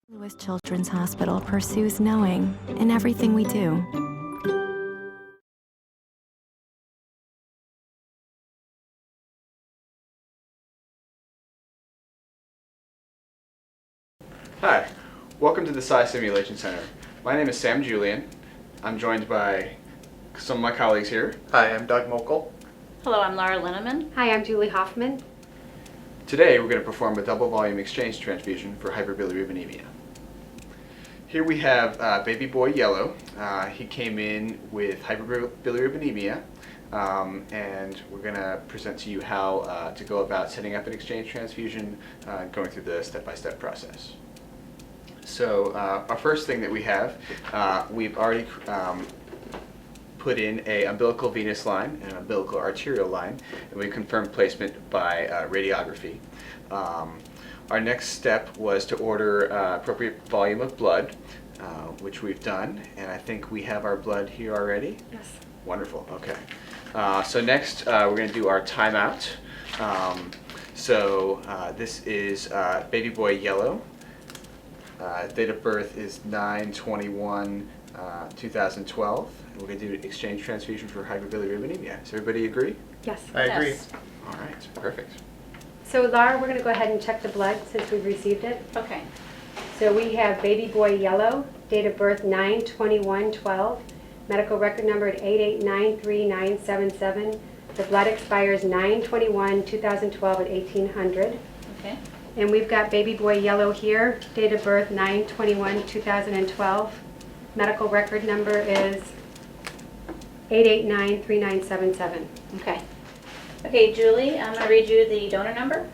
Louis Children's Hospital pursues knowing in everything we do. Hi, welcome to the Psi Simulation Center. My name is Sam Julian. I'm joined by some of my colleagues here. Hi, I'm Doug Mokel. Hello, I'm Laura Linneman. Hi, I'm Julie Hoffman. Today we're going to perform a double volume exchange transfusion for hyperbilirubinemia. Here we have baby boy Yellow. He came in with hyperbilirubinemia, and we're going to present to you how to go about setting up an exchange transfusion, going through the step-by-step process. So our first thing that we have, we've already put in an umbilical venous line and an umbilical arterial line, and we confirmed placement by radiography. Our next step was to order appropriate volume of blood, which we've done, and I think we have our blood here already. Yes. Wonderful. Okay. So next we're going to do our timeout. This is baby boy Yellow. Date of birth is 9/21/2012. And we're going to do an exchange transfusion for hyperbilirubinemia. Does everybody agree? Yes. I agree. Yes. All right. Perfect. So Laura, we're going to go ahead and check the blood since we've received it. Okay. So we have baby boy Yellow, date of birth 9/21/12, medical record number at 8893977. The blood expires 9/21/2012 at 1800. Okay. And we've got baby boy Yellow here, date of birth 9/21/2012. Medical record number is 8893977. Okay. Okay, Julie, I'm going to read you the donor number.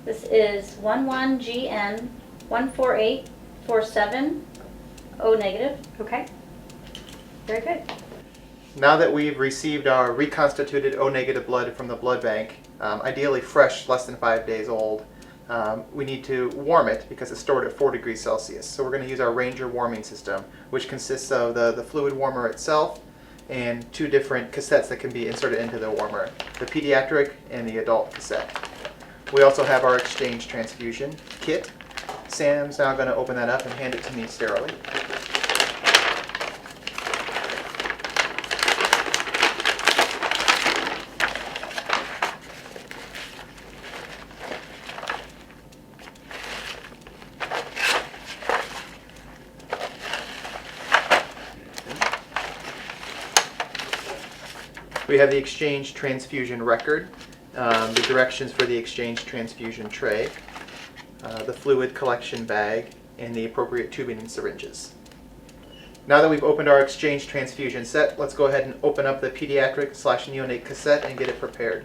This is 11GN14847, O negative. Okay? Very good. Now that we've received our reconstituted O-negative blood from the blood bank, ideally fresh, less than 5 days old, we need to warm it because it's stored at 4 degrees Celsius. So we're going to use our Ranger warming system, which consists of the fluid warmer itself and 2 different cassettes that can be inserted into the warmer, the pediatric and the adult cassette. We also have our exchange transfusion kit. Sam's now going to open that up and hand it to me sterilely. We have the exchange transfusion record, the directions for the exchange transfusion tray, the fluid collection bag, and the appropriate tubing and syringes. Now that we've opened our exchange transfusion set, let's go ahead and open up the pediatric/neonate cassette and get it prepared.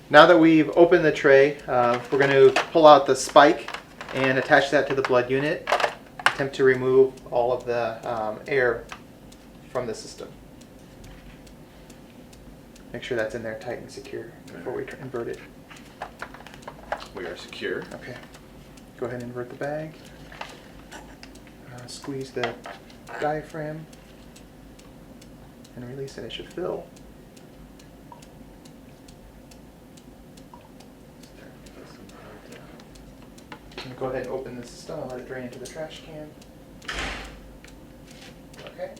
Now that we've opened the tray, we're going to pull out the spike and attach that to the blood unit. Attempt to remove all of the air from the system. Make sure that's in there tight and secure before we invert it. We are secure. Okay. Go ahead and invert the bag. Squeeze the diaphragm and release it. It should fill. Go ahead and open the system and let it drain into the trash can. Okay.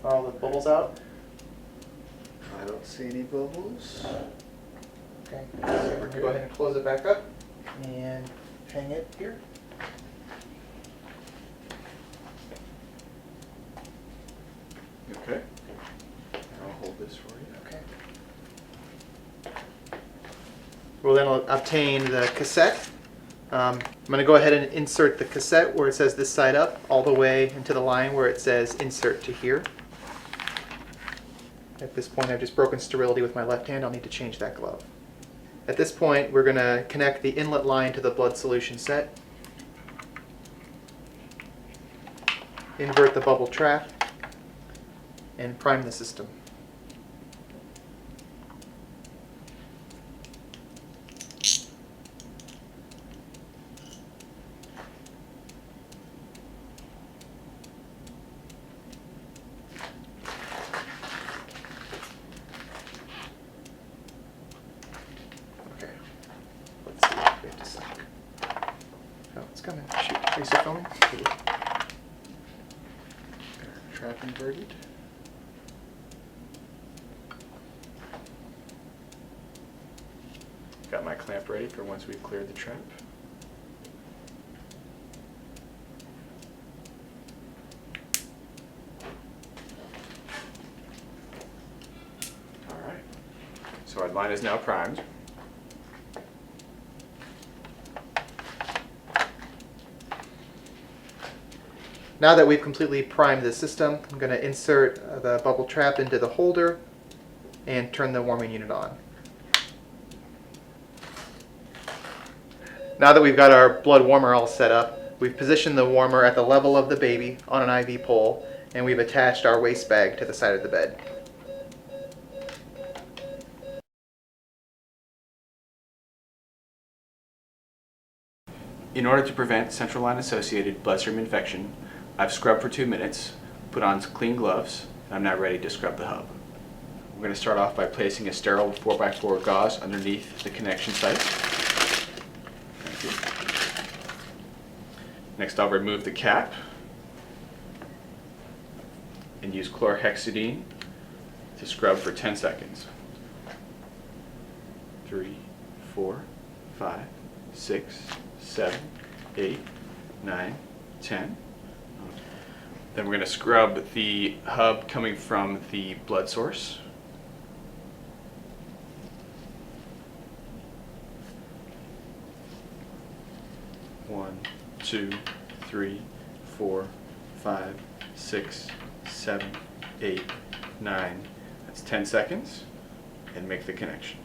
All the bubbles out. I don't see any bubbles. Okay. So we're gonna go ahead and close it back up and hang it here. Okay. I'll hold this for you. Okay. We'll then obtain the cassette. I'm going to go ahead and insert the cassette where it says this side up, all the way into the line where it says insert to here. At this point, I've just broken sterility with my left hand. I'll need to change that glove. At this point, we're going to connect the inlet line to the blood solution set. Invert the bubble trap and prime the system. Oh, it's coming. Shoot. Are you still filming? Trap inverted. Got my clamp ready for once we've cleared the trap. Alright, so our line is now primed. Now that we've completely primed the system, I'm going to insert the bubble trap into the holder and turn the warming unit on. Now that we've got our blood warmer all set up, we've positioned the warmer at the level of the baby on an IV pole, and we've attached our waste bag to the side of the bed. In order to prevent central line associated bloodstream infection, I've scrubbed for 2 minutes, put on clean gloves, and I'm now ready to scrub the hub. We're going to start off by placing a sterile 4x4 gauze underneath the connection site. Thank you. Next, I'll remove the cap and use chlorhexidine to scrub for 10 seconds. 3, 4, 5, 6, 7, 8, 9, 10. Then we're going to scrub the hub coming from the blood source. One, 2, 3, 4, 5, 6, 7, 8, 9. That's 10 seconds. And make the connection.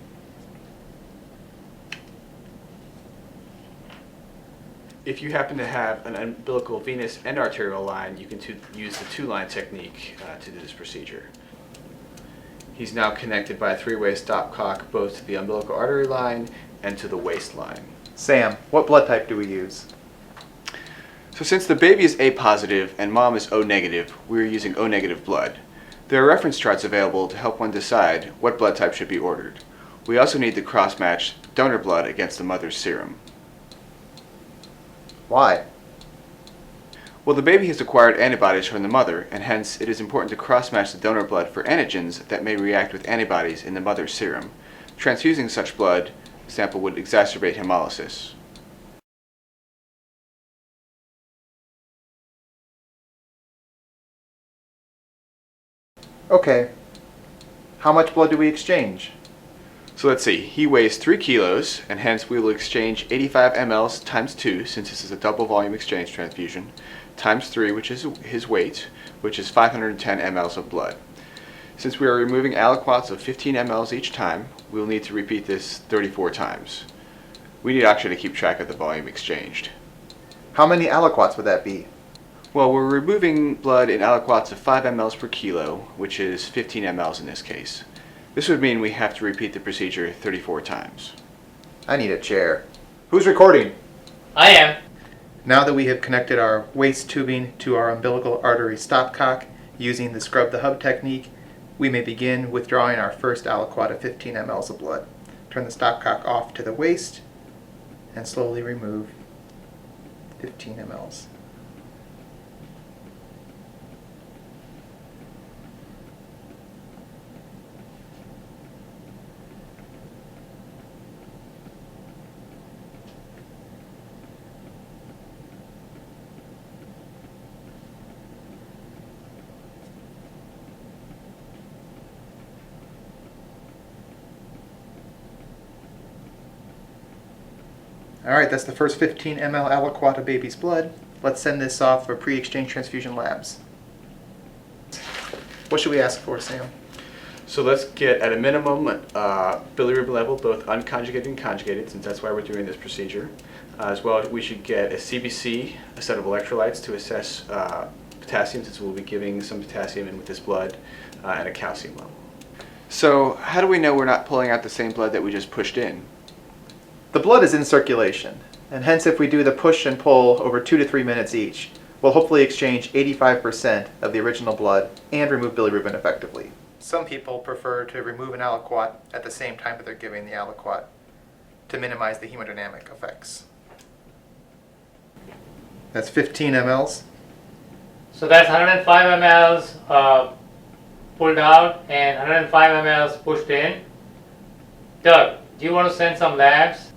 If you happen to have an umbilical venous and arterial line, you can use the 2-line technique to do this procedure. He's now connected by a 3-way stopcock both to the umbilical artery line and to the waist line. Sam, what blood type do we use? So since the baby is A positive and mom is O negative, we're using O negative blood. There are reference charts available to help one decide what blood type should be ordered. We also need to cross-match donor blood against the mother's serum. Why? Well, the baby has acquired antibodies from the mother, and hence it is important to cross-match the donor blood for antigens that may react with antibodies in the mother's serum. Transfusing such blood sample would exacerbate hemolysis. Okay. How much blood do we exchange? So let's see, he weighs 3 kilos, and hence we will exchange 85 mLs times 2, since this is a double volume exchange transfusion, times 3, which is his weight, which is 510 mLs of blood. Since we are removing aliquots of 15 mLs each time, we will need to repeat this 34 times. We need oxygen to keep track of the volume exchanged. How many aliquots would that be? Well, we're removing blood in aliquots of 5 mLs per kilo, which is 15 mLs in this case. This would mean we have to repeat the procedure 34 times. I need a chair. Who's recording? I am. Now that we have connected our waste tubing to our umbilical artery stopcock using the scrub the hub technique, we may begin withdrawing our first aliquot of 15 mLs of blood. Turn the stopcock off to the waist and slowly remove 15 mLs. Alright, that's the first 15 ml aliquot of baby's blood. Let's send this off for pre-exchange transfusion labs. What should we ask for, Sam? So let's get, at a minimum, bilirubin level, both unconjugated and conjugated, since that's why we're doing this procedure. As well, we should get a CBC, a set of electrolytes to assess potassium, since we'll be giving some potassium in with this blood, and a calcium level. So how do we know we're not pulling out the same blood that we just pushed in? The blood is in circulation, and hence if we do the push and pull over 2 to 3 minutes each, we'll hopefully exchange 85% of the original blood and remove bilirubin effectively. Some people prefer to remove an aliquot at the same time that they're giving the aliquot to minimize the hemodynamic effects. That's 15 mLs. So that's 105 mLs pulled out and 105 mLs pushed in. Doug, do you want to send some labs?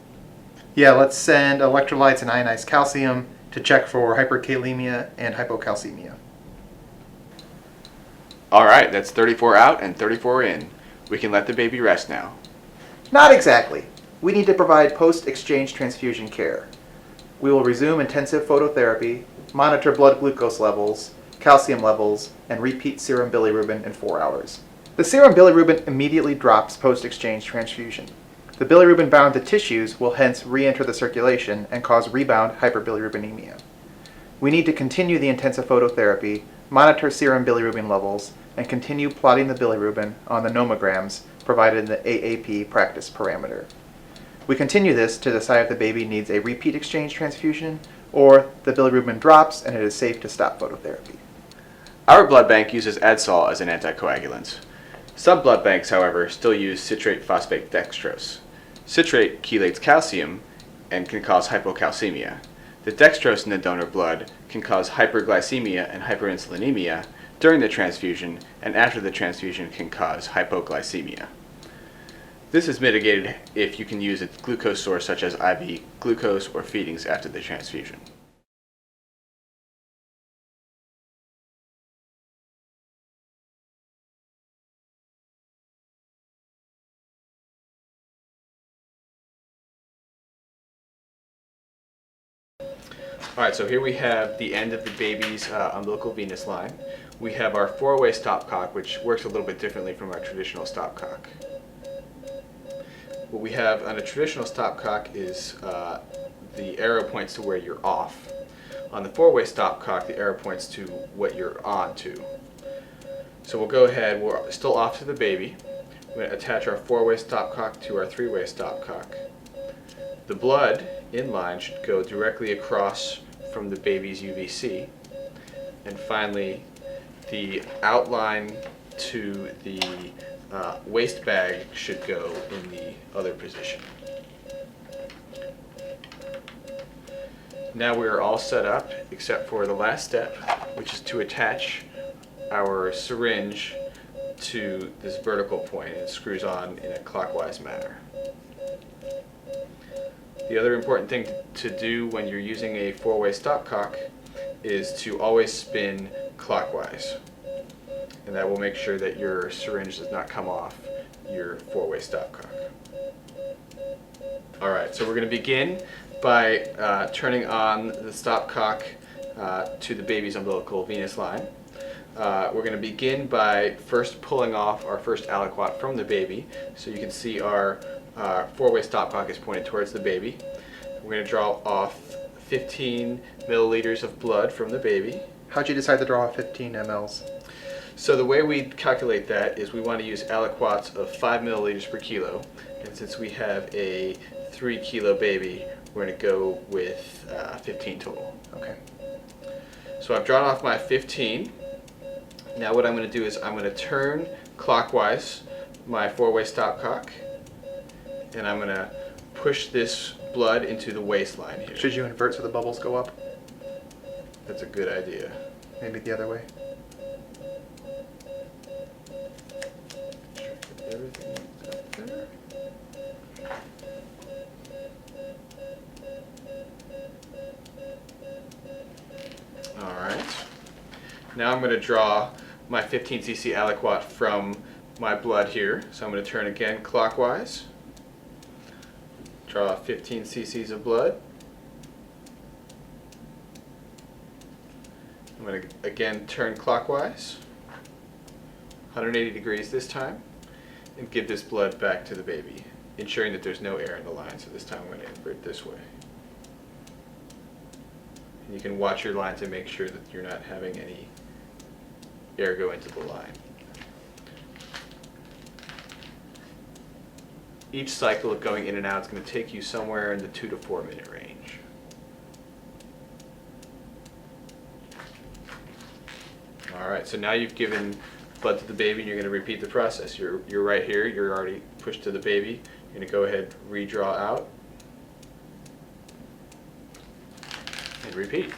Yeah, let's send electrolytes and ionized calcium to check for hyperkalemia and hypocalcemia. All right, that's 34 out and 34 in. We can let the baby rest now. Not exactly. We need to provide post-exchange transfusion care. We will resume intensive phototherapy, monitor blood glucose levels, calcium levels, and repeat serum bilirubin in 4 hours. The serum bilirubin immediately drops post-exchange transfusion. The bilirubin bound to tissues will hence re-enter the circulation and cause rebound hyperbilirubinemia. We need to continue the intensive phototherapy, monitor serum bilirubin levels, and continue plotting the bilirubin on the nomograms provided in the AAP practice parameter. We continue this to decide if the baby needs a repeat exchange transfusion or the bilirubin drops and it is safe to stop phototherapy. Our blood bank uses Adsol as an anticoagulant. Some blood banks, however, still use citrate phosphate dextrose. Citrate chelates calcium and can cause hypocalcemia. The dextrose in the donor blood can cause hyperglycemia and hyperinsulinemia during the transfusion, and after the transfusion can cause hypoglycemia. This is mitigated if you can use a glucose source such as IV glucose or feedings after the transfusion. Alright, so here we have the end of the baby's umbilical venous line. We have our 4-way stopcock, which works a little bit differently from our traditional stopcock. What we have on a traditional stopcock is the arrow points to where you're off. On the 4-way stopcock, the arrow points to what you're on to. So we'll go ahead, we're still off to the baby. We're going to attach our 4-way stopcock to our 3-way stopcock. The blood in line should go directly across from the baby's UVC. And finally, the outline to the waste bag should go in the other position. Now we are all set up except for the last step, which is to attach our syringe to this vertical point. It screws on in a clockwise manner. The other important thing to do when you're using a 4-way stopcock is to always spin clockwise. And that will make sure that your syringe does not come off your 4-way stopcock. Alright, so we're going to begin by turning on the stopcock to the baby's umbilical venous line. We're going to begin by first pulling off our first aliquot from the baby. So you can see our 4-way stopcock is pointed towards the baby. We're going to draw off 15 milliliters of blood from the baby. How'd you decide to draw 15 mLs? So the way we calculate that is we want to use aliquots of 5 milliliters per kilo. And since we have a 3 kilo baby, we're going to go with 15 total. Okay. So I've drawn off my 15. Now what I'm going to do is I'm going to turn clockwise my 4-way stopcock, and I'm going to push this blood into the waistline here. Should you invert so the bubbles go up? That's a good idea. Maybe the other way. Everything up there. Alright. Now I'm going to draw my 15 cc aliquot from my blood here. So I'm going to turn again clockwise. Draw 15 cc's of blood. I'm going to again turn clockwise, 180 degrees this time, and give this blood back to the baby, ensuring that there's no air in the line. So this time I'm going to invert this way. And you can watch your line to make sure that you're not having any air go into the line. Each cycle of going in and out is going to take you somewhere in the 2 to 4 minute range. Alright, so now you've given blood to the baby and you're going to repeat the process. You're right here, you're already pushed to the baby. You're going to go ahead, redraw out, and repeat.